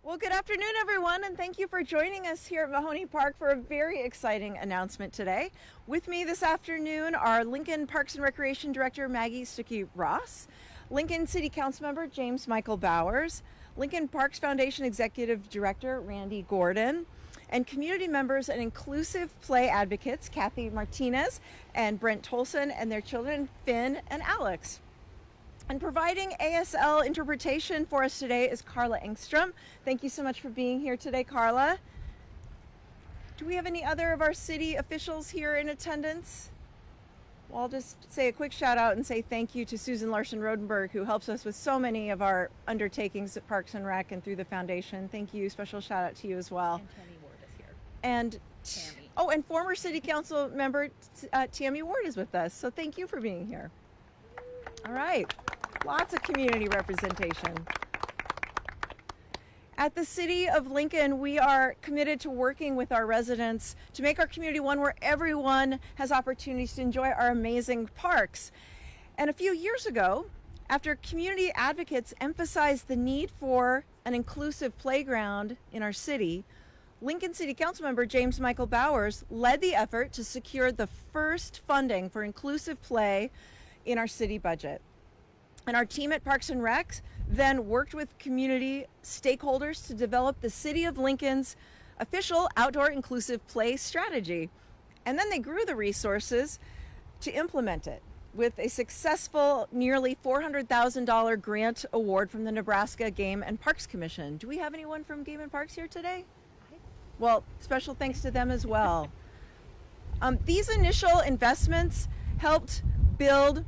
Well, good afternoon, everyone, and thank you for joining us here at Mahoney Park for a very exciting announcement today. With me this afternoon are Lincoln Parks and Recreation Director Maggie Stuckey-Ross, Lincoln City Council Member James Michael Bowers, Lincoln Parks Foundation Executive Director Randy Gordon, and community members and inclusive play advocates Kathy Martinez and Brent Tolson and their children Finn and Alex. And providing ASL interpretation for us today is Carla Engstrom. Thank you so much for being here today, Carla. Do we have any other of our city officials here in attendance? Well, I'll just say a quick shout out and say thank you to Susan Larson-Rodenberg, who helps us with so many of our undertakings at Parks and Rec and through the foundation. Thank you. Special shout out to you as well. And Tammy Ward is here. And Tammy. Oh, and former City Council member Tammy Ward is with us. So thank you for being here. All right. Lots of community representation. At the City of Lincoln, we are committed to working with our residents to make our community one where everyone has opportunities to enjoy our amazing parks. And a few years ago, after community advocates emphasized the need for an inclusive playground in our city, Lincoln City Council member James Michael Bowers led the effort to secure the first funding for inclusive play in our city budget. And our team at Parks and Rec then worked with community stakeholders to develop the City of Lincoln's official outdoor inclusive play strategy. And then they grew the resources to implement it with a successful nearly $400,000 grant award from the Nebraska Game and Parks Commission. Do we have anyone from Game and Parks here today? Well, special thanks to them as well. These initial investments helped build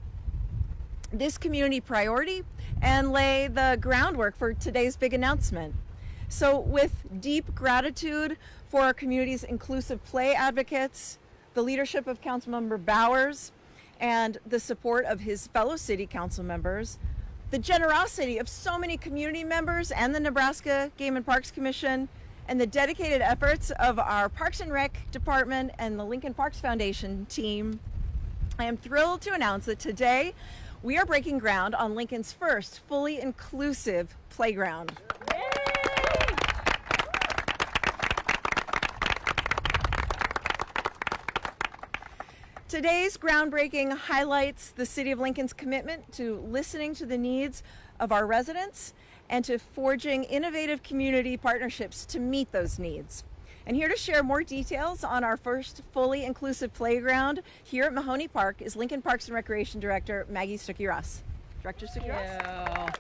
this community priority and lay the groundwork for today's big announcement. So with deep gratitude for our community's inclusive play advocates, the leadership of Councilmember Bowers, and the support of his fellow city council members, the generosity of so many community members and the Nebraska Game and Parks Commission, and the dedicated efforts of our Parks and Rec Department and the Lincoln Parks Foundation team, I am thrilled to announce that today we are breaking ground on Lincoln's first fully inclusive playground. Yay! Today's groundbreaking highlights the City of Lincoln's commitment to listening to the needs of our residents and to forging innovative community partnerships to meet those needs. And here to share more details on our first fully inclusive playground here at Mahoney Park is Lincoln Parks and Recreation Director Maggie Stuckey-Ross. Director Stuckey-Ross.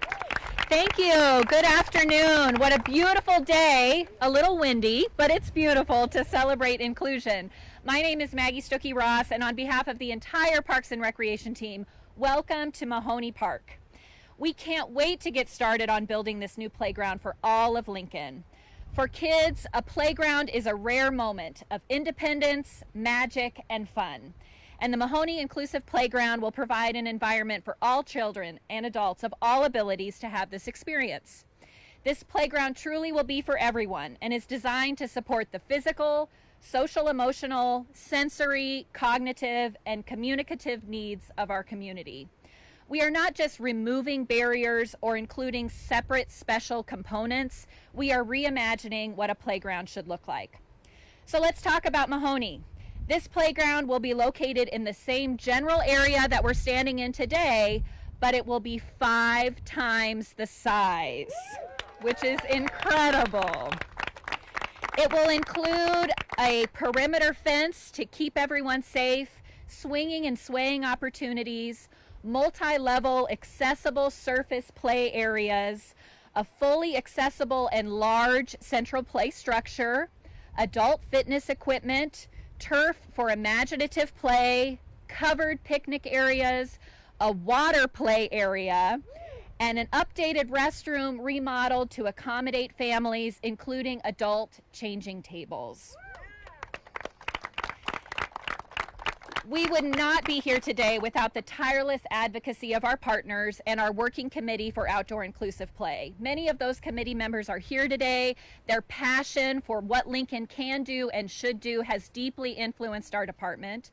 Thank you. Good afternoon. What a beautiful day. A little windy, but it's beautiful to celebrate inclusion. My name is Maggie Stuckey-Ross, and on behalf of the entire Parks and Recreation team, welcome to Mahoney Park. We can't wait to get started on building this new playground for all of Lincoln. For kids, a playground is a rare moment of independence, magic, and fun. And the Mahoney Inclusive Playground will provide an environment for all children and adults of all abilities to have this experience. This playground truly will be for everyone and is designed to support the physical, social, emotional, sensory, cognitive, and communicative needs of our community. We are not just removing barriers or including separate special components. We are reimagining what a playground should look like. So let's talk about Mahoney. This playground will be located in the same general area that we're standing in today, but it will be 5 times the size, which is incredible. It will include a perimeter fence to keep everyone safe, swinging and swaying opportunities, multi-level accessible surface play areas, a fully accessible and large central play structure, adult fitness equipment, turf for imaginative play, covered picnic areas, a water play area, and an updated restroom remodeled to accommodate families, including adult changing tables. We would not be here today without the tireless advocacy of our partners and our working committee for outdoor inclusive play. Many of those committee members are here today. Their passion for what Lincoln can do and should do has deeply influenced our department.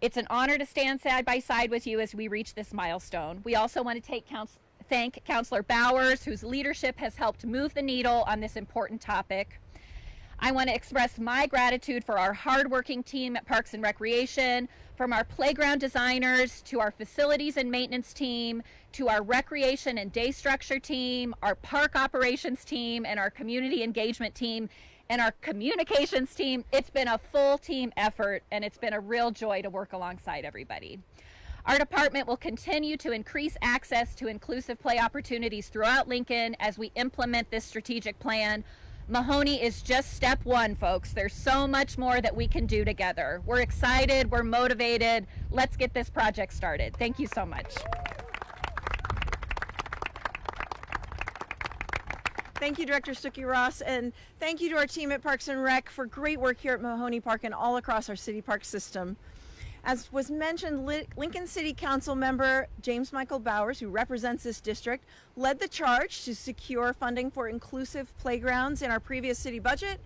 It's an honor to stand side by side with you as we reach this milestone. We also want to thank Councilor Bowers, whose leadership has helped move the needle on this important topic. I want to express my gratitude for our hardworking team at Parks and Recreation, from our playground designers to our facilities and maintenance team, to our recreation and day structure team, our park operations team, and our community engagement team, and our communications team. It's been a full team effort, and it's been a real joy to work alongside everybody. Our department will continue to increase access to inclusive play opportunities throughout Lincoln as we implement this strategic plan. Mahoney is just step one, folks. There's so much more that we can do together. We're excited, we're motivated. Let's get this project started. Thank you so much. Thank you, Director Stuckey-Ross, and thank you to our team at Parks and Rec for great work here at Mahoney Park and all across our city park system. As was mentioned, Lincoln City Council member James Michael Bowers, who represents this district, led the charge to secure funding for inclusive playgrounds in our previous city budget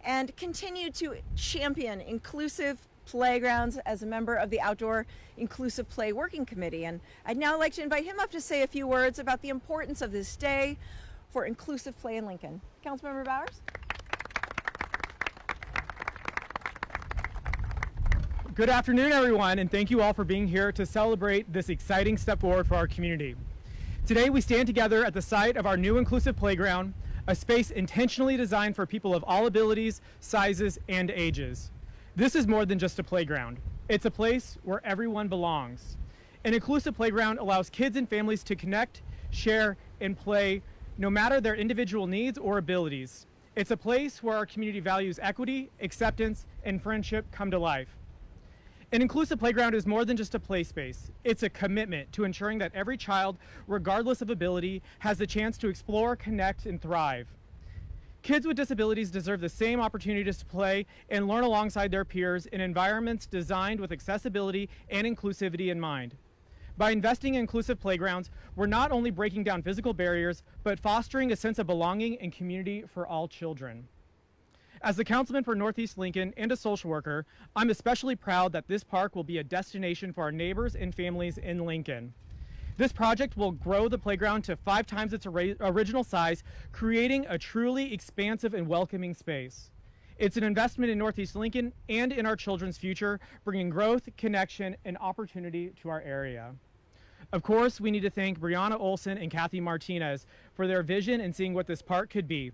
and continued to champion inclusive playgrounds as a member of the Outdoor Inclusive Play Working Committee. And I'd now like to invite him up to say a few words about the importance of this day for inclusive play in Lincoln. Councilmember Bowers? Good afternoon, everyone, and thank you all for being here to celebrate this exciting step forward for our community. Today, we stand together at the site of our new inclusive playground, a space intentionally designed for people of all abilities, sizes, and ages. This is more than just a playground. It's a place where everyone belongs. An inclusive playground allows kids and families to connect, share, and play no matter their individual needs or abilities. It's a place where our community values equity, acceptance, and friendship come to life. An inclusive playground is more than just a play space. It's a commitment to ensuring that every child, regardless of ability, has the chance to explore, connect, and thrive. Kids with disabilities deserve the same opportunities to play and learn alongside their peers in environments designed with accessibility and inclusivity in mind. By investing in inclusive playgrounds, we're not only breaking down physical barriers, but fostering a sense of belonging and community for all children. As the councilman for Northeast Lincoln and a social worker, I'm especially proud that this park will be a destination for our neighbors and families in Lincoln. This project will grow the playground to 5 times its original size, creating a truly expansive and welcoming space. It's an investment in Northeast Lincoln and in our children's future, bringing growth, connection, and opportunity to our area. Of course, we need to thank Brianna Olson and Kathy Martinez for their vision in seeing what this park could be.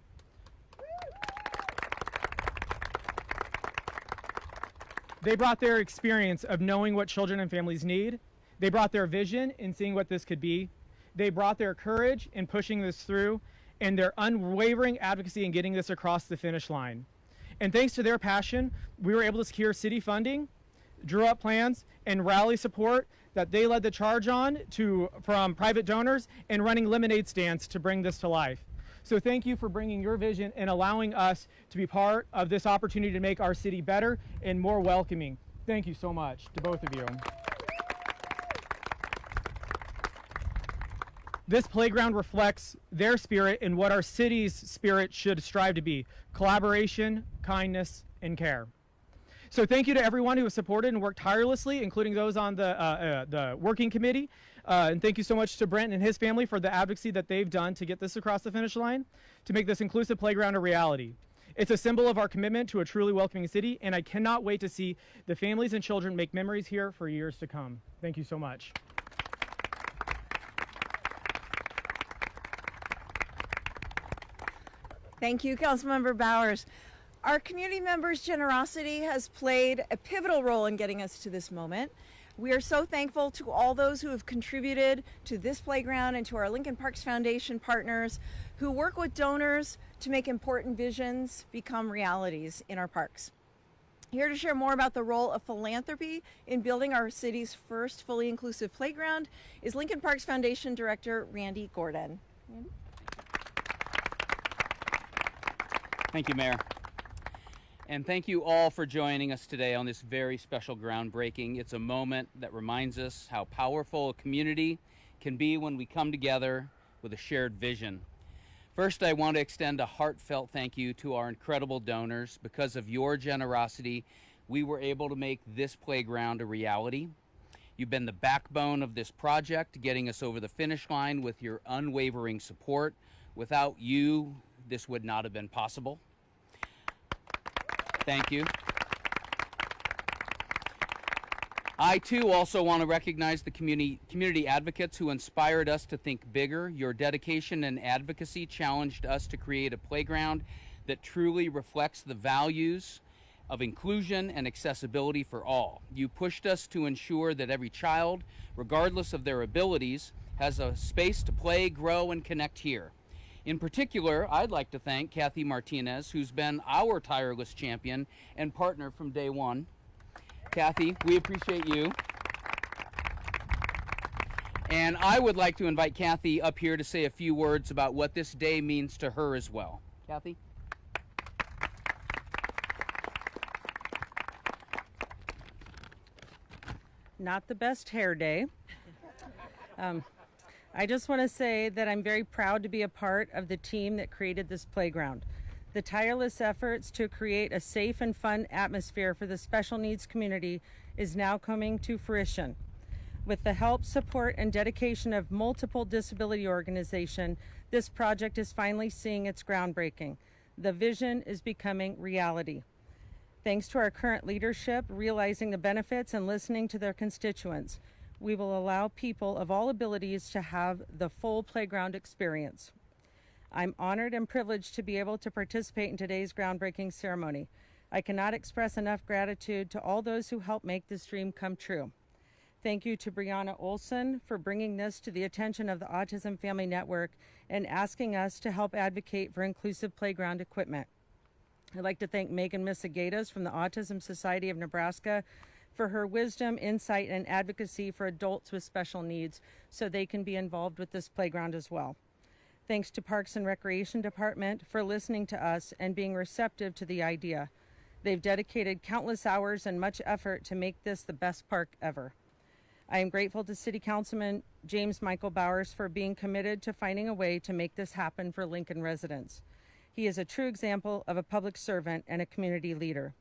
They brought their experience of knowing what children and families need. They brought their vision in seeing what this could be. They brought their courage in pushing this through and their unwavering advocacy in getting this across the finish line. And thanks to their passion, we were able to secure city funding, drew up plans, and rally support that they led the charge on from private donors and running lemonade stands to bring this to life. So thank you for bringing your vision and allowing us to be part of this opportunity to make our city better and more welcoming. Thank you so much to both of you. This playground reflects their spirit and what our city's spirit should strive to be: collaboration, kindness, and care. So thank you to everyone who has supported and worked tirelessly, including those on the working committee. And thank you so much to Brent and his family for the advocacy that they've done to get this across the finish line, to make this inclusive playground a reality. It's a symbol of our commitment to a truly welcoming city, and I cannot wait to see the families and children make memories here for years to come. Thank you so much. Thank you, Councilmember Bowers. Our community members' generosity has played a pivotal role in getting us to this moment. We are so thankful to all those who have contributed to this playground and to our Lincoln Parks Foundation partners who work with donors to make important visions become realities in our parks. Here to share more about the role of philanthropy in building our city's first fully inclusive playground is Lincoln Parks Foundation Director Randy Gordon. Randy? Thank you, Mayor. And thank you all for joining us today on this very special groundbreaking. It's a moment that reminds us how powerful a community can be when we come together with a shared vision. First, I want to extend a heartfelt thank you to our incredible donors. Because of your generosity, we were able to make this playground a reality. You've been the backbone of this project, getting us over the finish line with your unwavering support. Without you, this would not have been possible. Thank you. I too also want to recognize the community advocates who inspired us to think bigger. Your dedication and advocacy challenged us to create a playground that truly reflects the values of inclusion and accessibility for all. You pushed us to ensure that every child, regardless of their abilities, has a space to play, grow, and connect here. In particular, I'd like to thank Kathy Martinez, who's been our tireless champion and partner from day one. Kathy, we appreciate you. And I would like to invite Kathy up here to say a few words about what this day means to her as well. Kathy? Not the best hair day. I just want to say that I'm very proud to be a part of the team that created this playground. The tireless efforts to create a safe and fun atmosphere for the special needs community is now coming to fruition. With the help, support, and dedication of multiple disability organizations, this project is finally seeing its groundbreaking. The vision is becoming reality. Thanks to our current leadership realizing the benefits and listening to their constituents, we will allow people of all abilities to have the full playground experience. I'm honored and privileged to be able to participate in today's groundbreaking ceremony. I cannot express enough gratitude to all those who helped make this dream come true. Thank you to Brianna Olson for bringing this to the attention of the Autism Family Network and asking us to help advocate for inclusive playground equipment. I'd like to thank Megan Misagatas from the Autism Society of Nebraska for her wisdom, insight, and advocacy for adults with special needs so they can be involved with this playground as well. Thanks to Parks and Recreation Department for listening to us and being receptive to the idea. They've dedicated countless hours and much effort to make this the best park ever. I am grateful to City Councilman James Michael Bowers for being committed to finding a way to make this happen for Lincoln residents. He is a true example of a public servant and a community leader.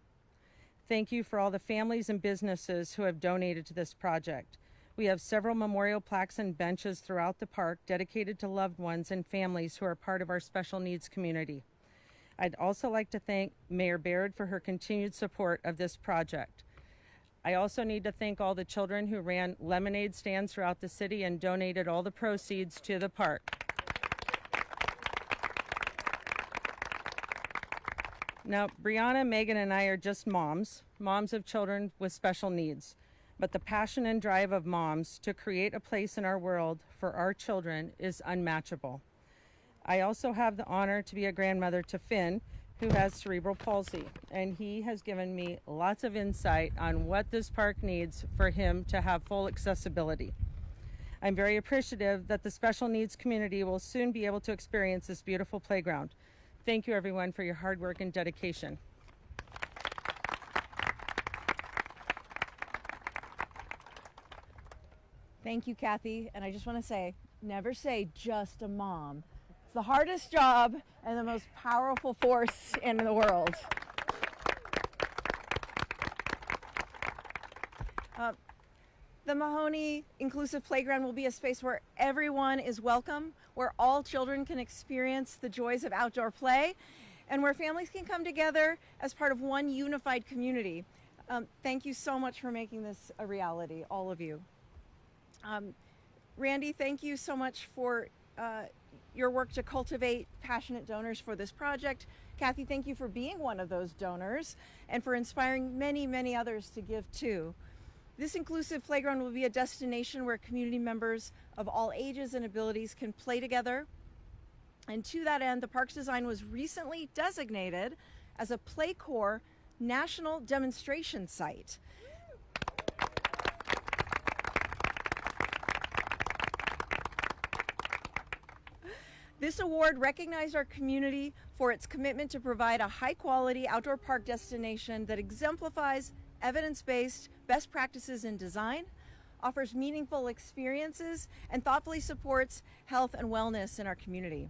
Thank you for all the families and businesses who have donated to this project. We have several memorial plaques and benches throughout the park dedicated to loved ones and families who are part of our special needs community. I'd also like to thank Mayor Baird for her continued support of this project. I also need to thank all the children who ran lemonade stands throughout the city and donated all the proceeds to the park. Now, Brianna, Megan, and I are just moms of children with special needs. But the passion and drive of moms to create a place in our world for our children is unmatchable. I also have the honor to be a grandmother to Finn, who has cerebral palsy, and he has given me lots of insight on what this park needs for him to have full accessibility. I'm very appreciative that the special needs community will soon be able to experience this beautiful playground. Thank you, everyone, for your hard work and dedication. Thank you, Kathy. And I just want to say, never say just a mom. It's the hardest job and the most powerful force in the world. The Mahoney Inclusive Playground will be a space where everyone is welcome, where all children can experience the joys of outdoor play, and where families can come together as part of one unified community. Thank you so much for making this a reality, all of you. Randy, thank you so much for your work to cultivate passionate donors for this project. Kathy, thank you for being one of those donors and for inspiring many, many others to give too. This inclusive playground will be a destination where community members of all ages and abilities can play together. And to that end, the park's design was recently designated as a PlayCorps National Demonstration Site. This award recognized our community for its commitment to provide a high-quality outdoor park destination that exemplifies evidence-based best practices in design, offers meaningful experiences, and thoughtfully supports health and wellness in our community.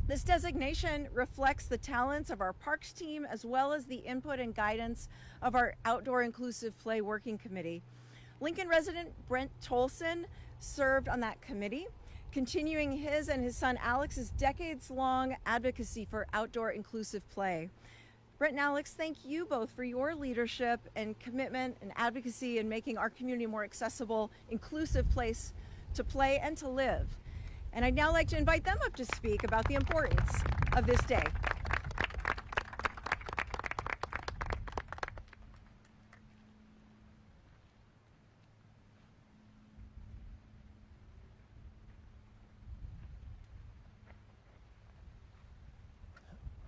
This designation reflects the talents of our parks team as well as the input and guidance of our Outdoor Inclusive Play Working Committee. Lincoln resident Brent Tolson served on that committee, continuing his and his son Alex's decades-long advocacy for outdoor inclusive play. Brent and Alex, thank you both for your leadership and commitment and advocacy in making our community a more accessible, inclusive place to play and to live. And I'd now like to invite them up to speak about the importance of this day.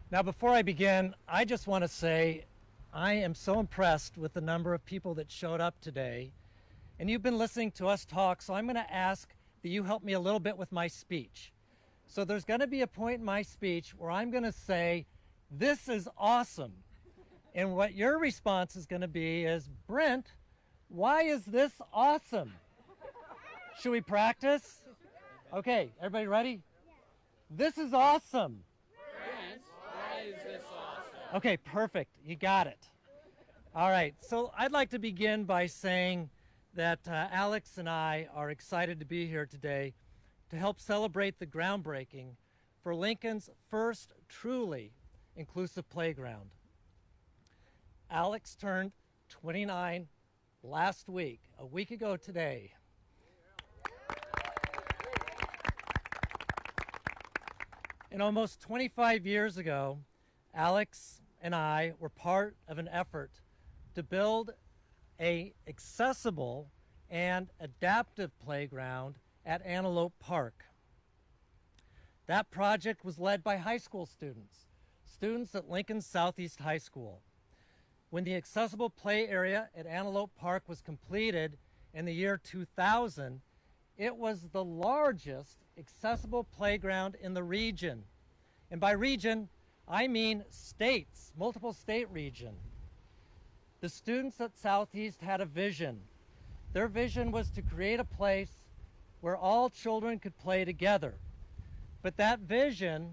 Now, before I begin, I just want to say I am so impressed with the number of people that showed up today. And you've been listening to us talk, so I'm going to ask that you help me a little bit with my speech. So there's going to be a point in my speech where I'm going to say, "This is awesome." And what your response is going to be is, "Brent, why is this awesome?" Should we practice? Okay, everybody ready? This is awesome. Okay, perfect. You got it. All right, so I'd like to begin by saying that Alex and I are excited to be here today to help celebrate the groundbreaking for Lincoln's first truly inclusive playground. Alex turned 29 last week, a week ago today. And almost 25 years ago, Alex and I were part of an effort to build an accessible and adaptive playground at Antelope Park. That project was led by high school students at Lincoln Southeast High School. When the accessible play area at Antelope Park was completed in the year 2000, it was the largest accessible playground in the region. And by region, I mean states, multiple state region. The students at Southeast had a vision. Their vision was to create a place where all children could play together. But that vision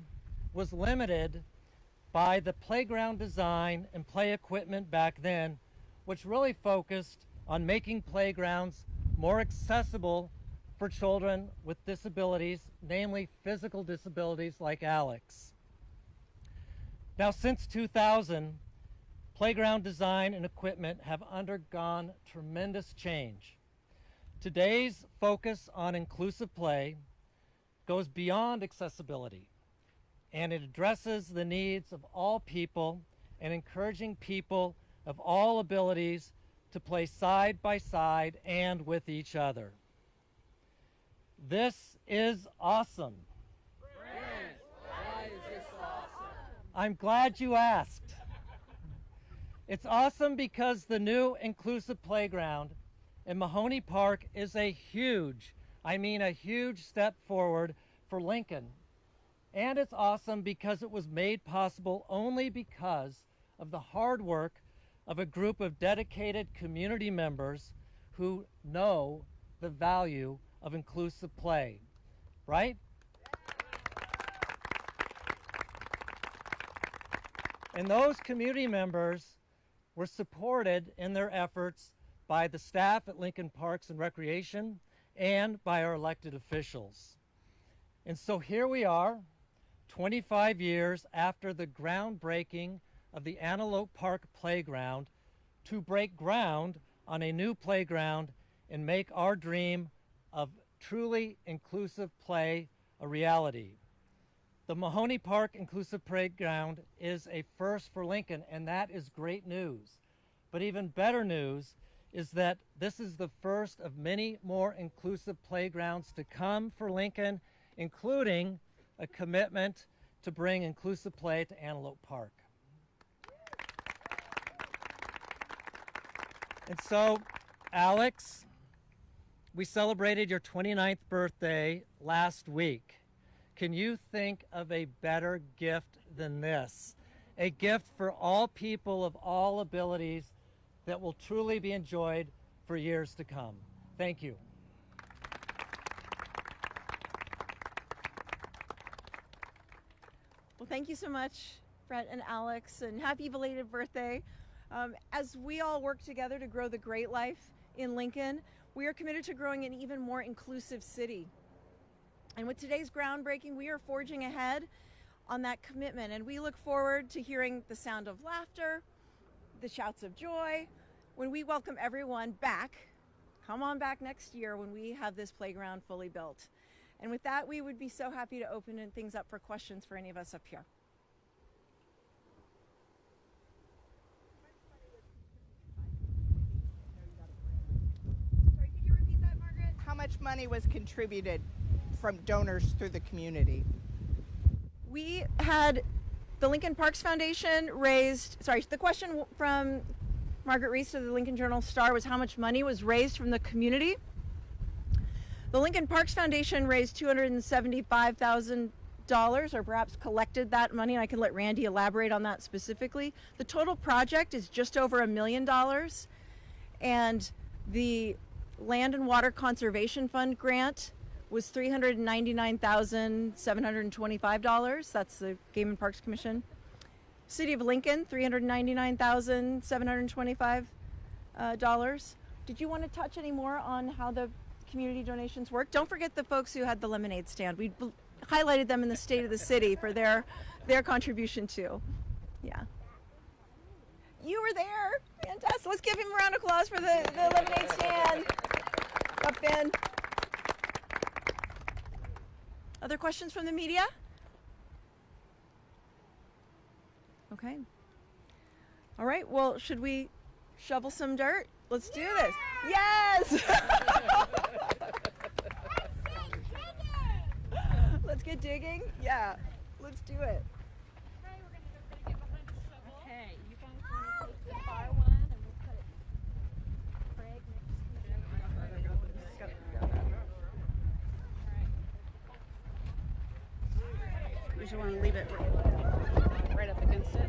was limited by the playground design and play equipment back then, which really focused on making playgrounds more accessible for children with disabilities, namely physical disabilities like Alex. Now, since 2000, playground design and equipment have undergone tremendous change. Today's focus on inclusive play goes beyond accessibility, and it addresses the needs of all people and encouraging people of all abilities to play side by side and with each other. This is awesome. I'm glad you asked. It's awesome because the new inclusive playground in Mahoney Park is a huge, I mean a huge step forward for Lincoln. And it's awesome because it was made possible only because of the hard work of a group of dedicated community members who know the value of inclusive play, right? And those community members were supported in their efforts by the staff at Lincoln Parks and Recreation and by our elected officials. And so here we are, 25 years after the groundbreaking of the Antelope Park Playground, to break ground on a new playground and make our dream of truly inclusive play a reality. The Mahoney Park Inclusive Playground is a first for Lincoln, and that is great news. But even better news is that this is the first of many more inclusive playgrounds to come for Lincoln, including a commitment to bring inclusive play to Antelope Park. And so, Alex, we celebrated your 29th birthday last week. Can you think of a better gift than this? A gift for all people of all abilities that will truly be enjoyed for years to come. Thank you. Well, thank you so much, Brett and Alex, and happy belated birthday. As we all work together to grow the great life in Lincoln. We are committed to growing an even more inclusive city. And with today's groundbreaking, we are forging ahead on that commitment, and we look forward to hearing the sound of laughter, the shouts of joy, when we welcome everyone back. Come on back next year when we have this playground fully built. And with that, we would be so happy to open things up for questions for any of us up here. Sorry, could you repeat that, Margaret? How much money was contributed from donors through the community? We had the Lincoln Parks Foundation raised, the question from Margaret Reese of the Lincoln Journal-Star was how much money was raised from the community. The Lincoln Parks Foundation raised $275,000, or perhaps collected that money, and I can let Randy elaborate on that specifically. The total project is just over $1 million, and the Land and Water Conservation Fund grant was $399,725. That's the Game and Parks Commission. City of Lincoln, $399,725. Did you want to touch any more on how the community donations work? Don't forget the folks who had the lemonade stand. We highlighted them in the State of the City for their contribution too. Yeah. You were there. Fantastic. Let's give him a round of applause for the lemonade stand. Up, Ben. Other questions from the media? Okay. All right, well, should we shovel some dirt? Let's do this. Yes! Let's get digging. Yeah, let's do it. Okay, you guys want to take the far one and we'll put Craig next to You just want to leave it right up against it.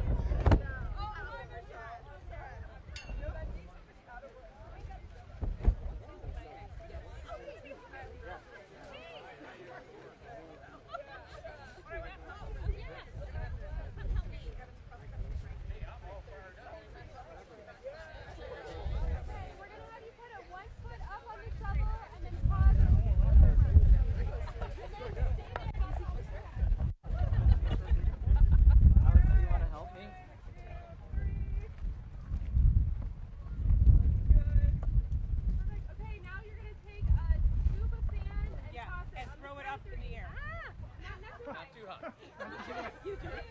You do it.